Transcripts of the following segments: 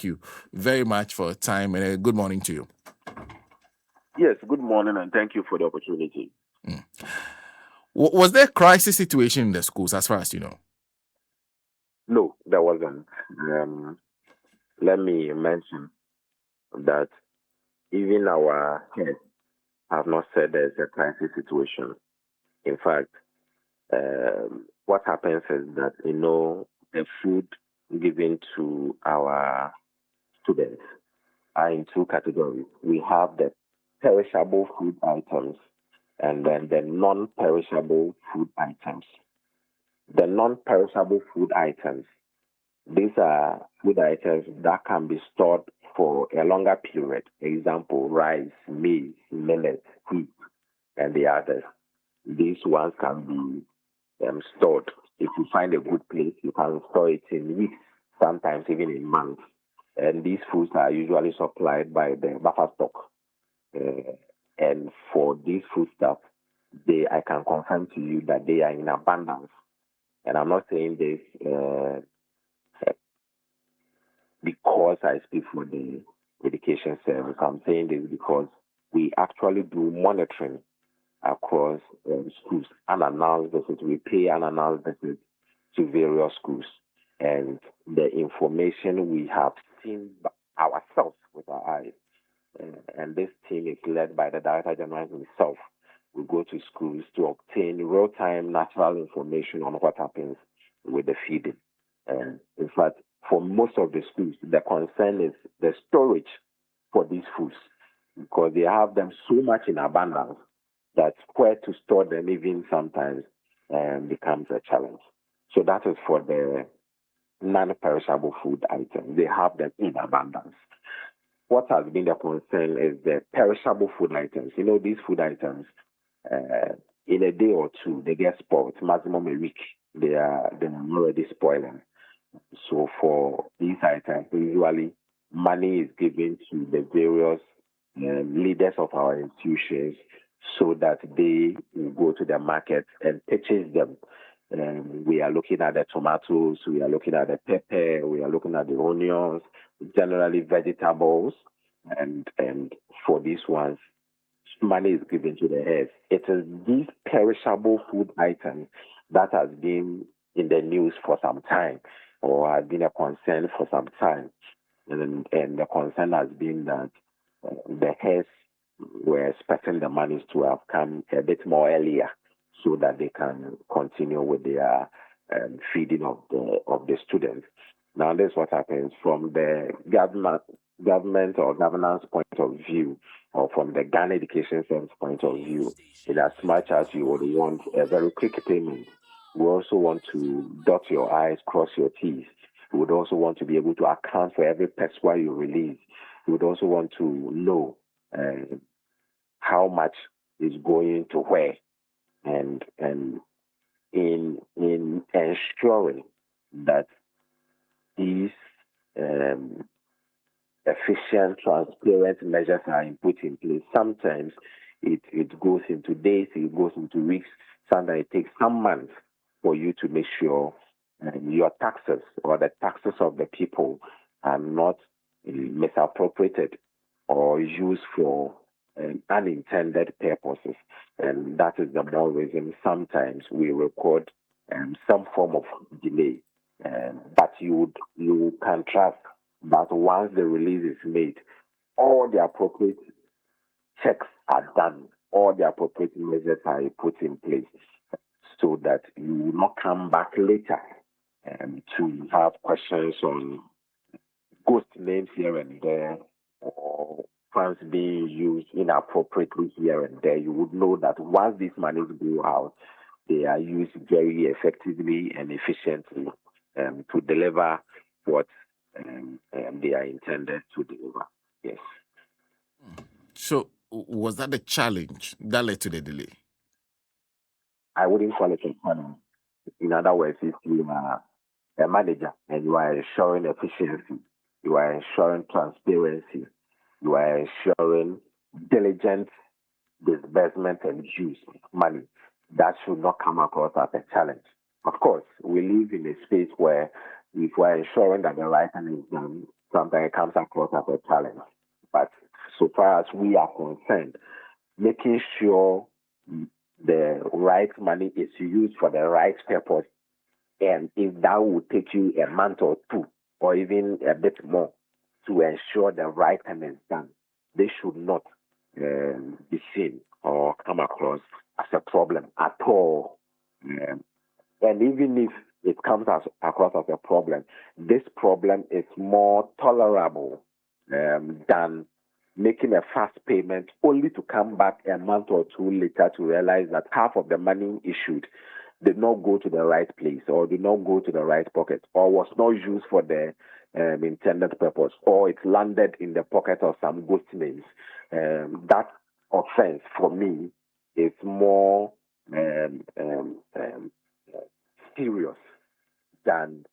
you very much for your time, and a good morning to you. Yes, good morning, and thank you for the opportunity. Was there a crisis situation in the schools, as far as you know? No, there wasn't. Let me mention that even our heads have not said there's a crisis situation. In fact, what happens is that, the food given to our students are in two categories. We have the perishable food items and then the non-perishable food items. The non-perishable food items, these are food items that can be stored for a longer period. Example, rice, maize, millet, wheat, and the others. These ones can be stored. If you find a good place, you can store it in weeks, sometimes even in months. And these foods are usually supplied by the buffer stock. And for these foodstuffs, I can confirm to you that they are in abundance. And I'm not saying this because I speak for the education service. I'm saying this because we actually do monitoring across schools, unannounced visits. We pay unannounced visits to various schools. And the information we have seen ourselves with our eyes. And this team is led by the Director General himself. We go to schools to obtain real-time natural information on what happens with the feeding. And in fact, for most of the schools, the concern is the storage for these foods because they have them so much in abundance that where to store them even sometimes becomes a challenge. So that is for the non-perishable food items. They have them in abundance. What has been the concern is the perishable food items. These food items, in a day or two, they get spoiled, maximum a week. They're already spoiling. So for these items, usually money is given to the various leaders of our institutions so that they will go to the market and purchase them. We are looking at the tomatoes, we are looking at the pepper, we are looking at the onions, generally vegetables, and for these ones, money is given to the heads. It is these perishable food items that has been in the news for some time or has been a concern for some time. And the concern has been that the heads were expecting the monies to have come a bit more earlier so that they can continue with their feeding of the students. Now, this is what happens from the government or governance point of view, or from the Ghana Education Service point of view. In as much as you would want a very quick payment, we also want to dot your I's, cross your T's. We would also want to be able to account for every peswa you release. We would also want to know how much is going to where, and in ensuring that these efficient, transparent measures are put in place. Sometimes it goes into days, it goes into weeks. Sometimes it takes some months for you to make sure your taxes or the taxes of the people are not misappropriated or used for unintended purposes. And that is the more reason sometimes we record some form of delay. But you can trust that once the release is made, all the appropriate checks are done, all the appropriate measures are put in place so that you will not come back later to have questions on ghost names here and there or funds being used inappropriately here and there. You would know that once these monies go out, they are used very effectively and efficiently to deliver what they are intended to deliver. Yes. So, was that the challenge that led to the delay? I wouldn't call it a challenge. In other words, if you are a manager and you are ensuring efficiency, you are ensuring transparency, you are ensuring diligent disbursement and use of money, that should not come across as a challenge. Of course, we live in a space where if we're ensuring that the right thing is done, sometimes it comes across as a challenge. But so far as we are concerned, making sure the right money is used for the right purpose, and if that would take you a month or two, or even a bit more, to ensure the right thing is done, they should not be seen or come across as a problem at all. Um, and even if it comes across as a problem, this problem is more tolerable than making a fast payment only to come back a month or two later to realize that half of the money issued did not go to the right place, or did not go to the right pocket, or was not used for the intended purpose, or it landed in the pocket of some ghost names. That offense for me is more serious than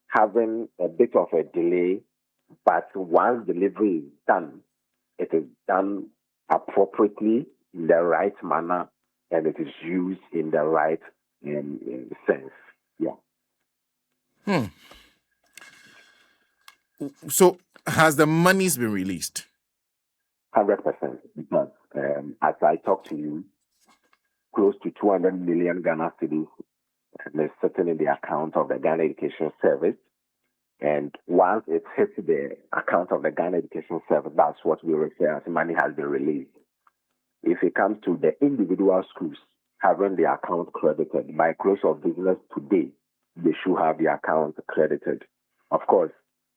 having a bit of a delay, but once delivery is done, it is done appropriately in the right manner, and it is used in the right sense. Yeah. So has the monies been released? 100%. Because as I talk to you, close to 200 million Ghana cedis is sitting in the account of the Ghana Education Service. And once it hits the account of the Ghana Education Service, that's what we refer as money has been released. If it comes to the individual schools having the account credited, by close of business today, they should have the account credited. Of course,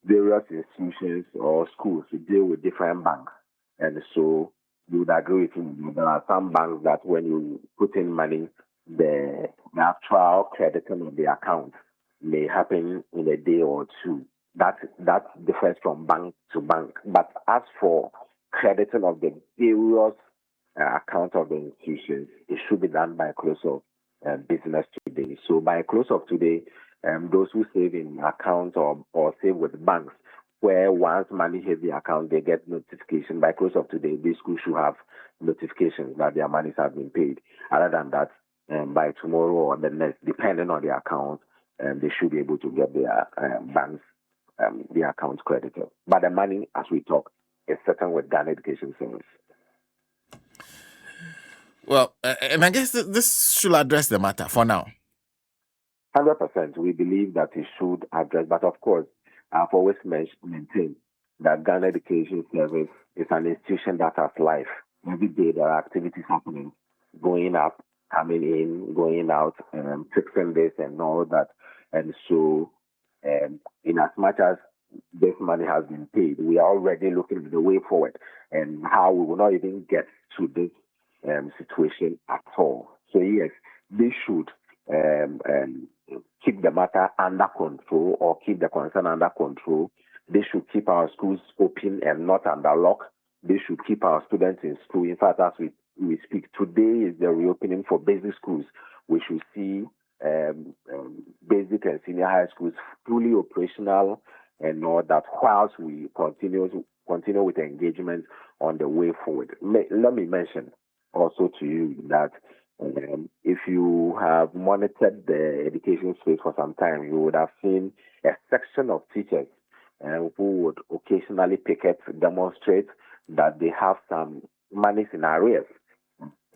various institutions or schools deal with different banks. And so you would agree with me. There are some banks that when you put in money, the actual crediting of the account may happen in a day or two. That differs from bank to bank. But as for crediting of the various account of the institutions, it should be done by close of business today. So by close of today, those who save in accounts or save with banks, where once money hits the account, they get notification. By close of today, these schools should have notifications that their monies have been paid. Other than that, by tomorrow or the next, depending on the account, they should be able to get their banks, the accounts credited. But the money, as we talk, is sitting with Ghana Education Service. Well, and I guess this should address the matter for now. 100%. We believe that it should address, but of course, I've always maintained that Ghana Education Service is an institution that has life. Every day there are activities happening, going up, coming in, going out, fixing this and all that. And so, in as much as this money has been paid, we are already looking at the way forward and how we will not even get to this situation at all. So yes, they should keep the matter under control, or keep the concern under control. They should keep our schools open and not under lock. They should keep our students in school. In fact, as we speak, today is the reopening for basic schools. We should see basic and senior high schools fully operational and all that, whilst we continue with engagement on the way forward. Let me mention also to you that if you have monitored the education space for some time, you would have seen a section of teachers who would occasionally demonstrate that they have some monies in arrears.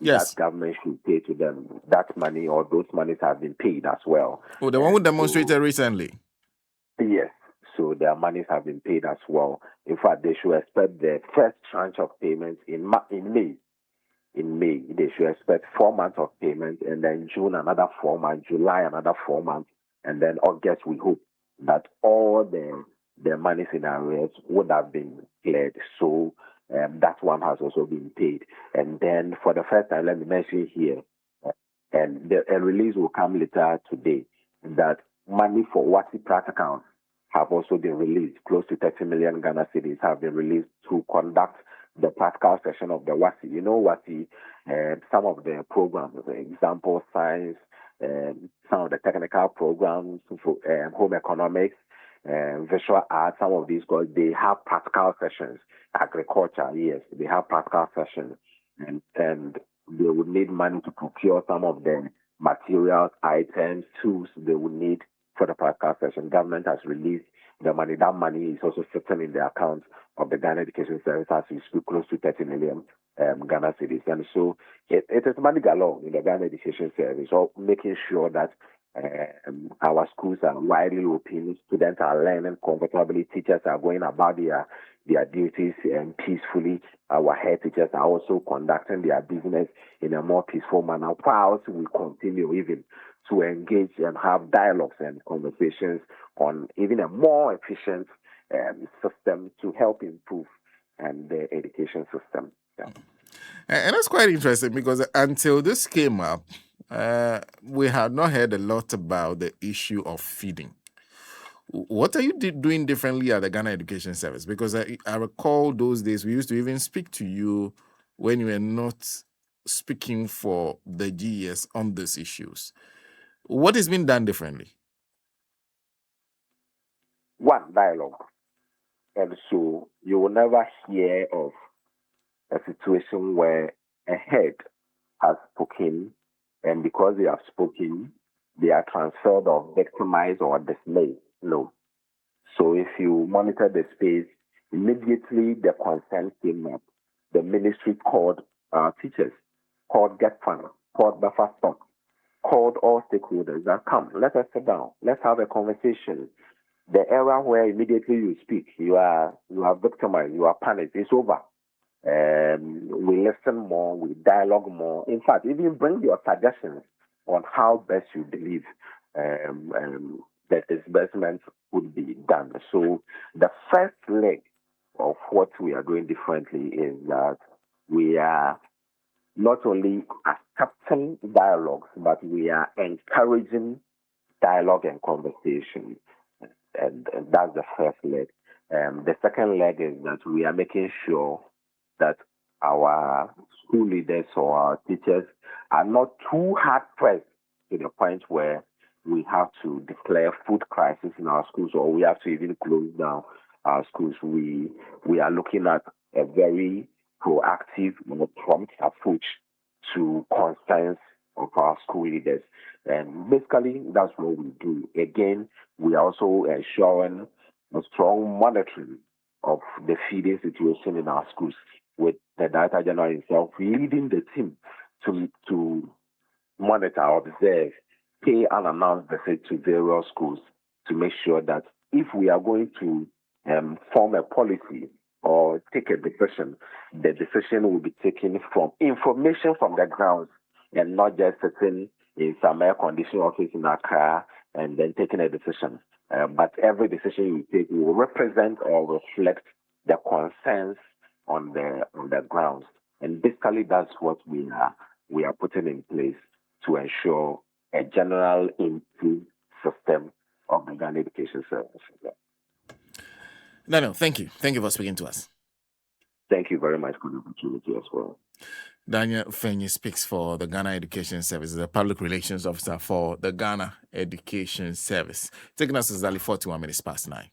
Yes. That government should pay to them. That money or those monies have been paid as well. Oh, the one who demonstrated recently. Yes. So their monies have been paid as well. In fact, they should expect the first tranche of payments in May. In May, they should expect 4 months of payment, and then June another 4 months, July another 4 months, and then August we hope that all the monies in arrears would have been cleared. So that one has also been paid. And then for the first time, let me mention here, and a release will come later today, that money for WASI practicals have also been released. Close to 30 million Ghana cedis have been released to conduct the practical session of the WASI. You know, WASI, some of the programs, example science, some of the technical programs, home economics, visual arts, some of these courses, they have practical sessions. Agriculture, yes, they have practical sessions. And they would need money to procure some of the materials, items, tools they would need for the practical session. Government has released the money. That money is also sitting in the account of the Ghana Education Service as we speak, close to 30 million Ghana cedis. And so it is money galore in the Ghana Education Service, so making sure that our schools are widely open, students are learning comfortably, teachers are going about their duties peacefully. Our head teachers are also conducting their business in a more peaceful manner, whilst we continue even to engage and have dialogues and conversations on even a more efficient system to help improve the education system. Yeah. And that's quite interesting because until this came up, we had not heard a lot about the issue of feeding. What are you doing differently at the Ghana Education Service? Because I recall those days we used to even speak to you when you were not speaking for the GES on these issues. What has been done differently? One, dialogue. And so you will never hear of a situation where a head has spoken, and because they have spoken, they are transferred or victimized or dismayed. No. So if you monitor the space, immediately the concern came up. The ministry called teachers, called Gov'T, called buffer stock, called all stakeholders that come, let us sit down, let's have a conversation. The era where immediately you speak, you are victimized, you are panicked, it's over. We listen more, we dialogue more. In fact, even bring your suggestions on how best you believe that disbursement would be done. So the first leg of what we are doing differently is that we are not only accepting dialogues, but we are encouraging dialogue and conversation. And that's the first leg. The second leg is that we are making sure that our school leaders or our teachers are not too hard pressed to the point where we have to declare food crisis in our schools or we have to even close down our schools. We are looking at a very proactive and prompt approach to concerns of our school leaders. And basically, that's what we do. Again, we are also ensuring a strong monitoring of the feeding situation in our schools, with the Director General himself leading the team to monitor, observe, pay unannounced visits to various schools to make sure that if we are going to form a policy or take a decision, the decision will be taken from information from the grounds and not just sitting in some air-conditioned office in Accra and then taking a decision. But every decision you take will represent or reflect the concerns on the grounds. And basically, that's what we are putting in place to ensure a general improved system of the Ghana Education Service. No, thank you. Thank you for speaking to us. Thank you very much for the opportunity as well. Daniel FENYI speaks for the Ghana Education Service, the Public Relations Officer for the Ghana Education Service. Taking us exactly 41 minutes past 9.